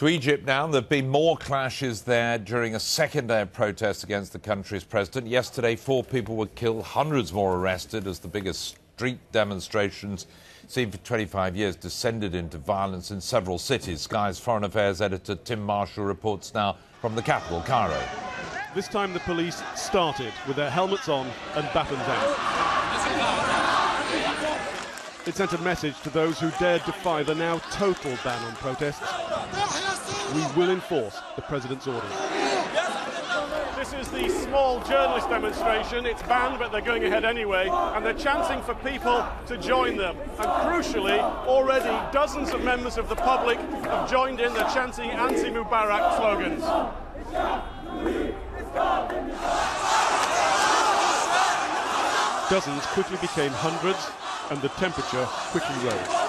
To Egypt now. There have been more clashes there during a second day of protests against the country's president. Yesterday, 4 people were killed, hundreds more arrested as the biggest street demonstrations seen for 25 years descended into violence in several cities. Sky's Foreign Affairs editor Tim Marshall reports now from the capital, Cairo. This time the police started with their helmets on and batons out. It sent a message to those who dared defy the now total ban on protests. We will enforce the president's orders. This is the small journalist demonstration. It's banned, but they're going ahead anyway, and they're chanting for people to join them. And crucially, already dozens of members of the public have joined in. They're chanting anti-Mubarak slogans. Dozens quickly became hundreds, and the temperature quickly rose.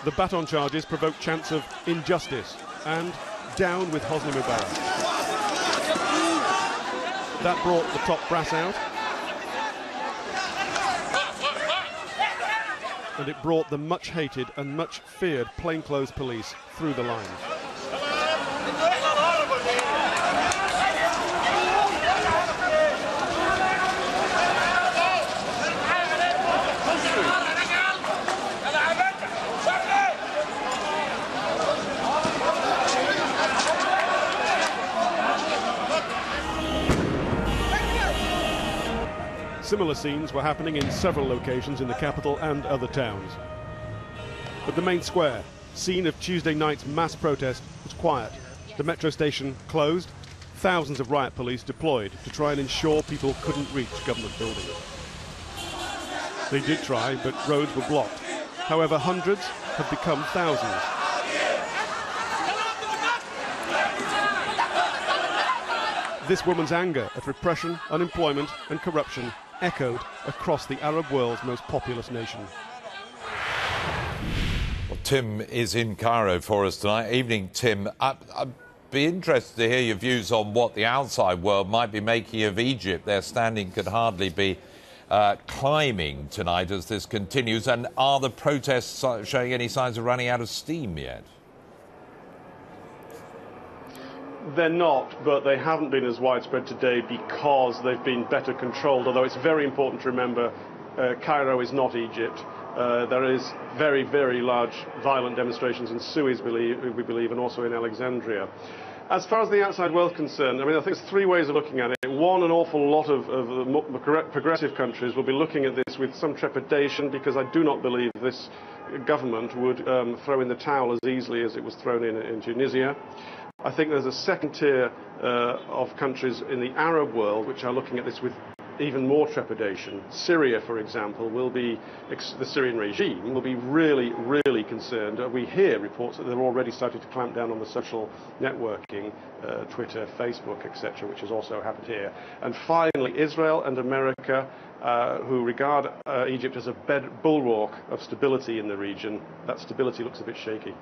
The baton charges provoked chants of injustice and down with Hosni Mubarak. That brought the top brass out, and it brought the much hated and much feared plainclothes police through the lines. Similar scenes were happening in several locations in the capital and other towns. But the main square, scene of Tuesday night's mass protest, was quiet. The metro station closed, thousands of riot police deployed to try and ensure people couldn't reach government buildings. They did try, but roads were blocked. However, hundreds have become thousands. This woman's anger at repression, unemployment and corruption echoed across the Arab world's most populous nation. Well, Tim is in Cairo for us tonight. Evening, Tim. I'd be interested to hear your views on what the outside world might be making of Egypt. Their standing could hardly be climbing tonight as this continues. And are the protests showing any signs of running out of steam yet? They're not, but they haven't been as widespread today because they've been better controlled, although it's very important to remember Cairo is not Egypt. There is very, very large violent demonstrations in Suez, we believe, and also in Alexandria. As far as the outside world is concerned, I think there's 3 ways of looking at it. One, an awful lot of the progressive countries will be looking at this with some trepidation because I do not believe this government would throw in the towel as easily as it was thrown in Tunisia. I think there's a second tier of countries in the Arab world which are looking at this with even more trepidation. Syria, for example, the Syrian regime will be really, really concerned. We hear reports that they're already starting to clamp down on the social networking, Twitter, Facebook, etc., which has also happened here. And finally, Israel and America, who regard Egypt as a bulwark of stability in the region. That stability looks a bit shaky.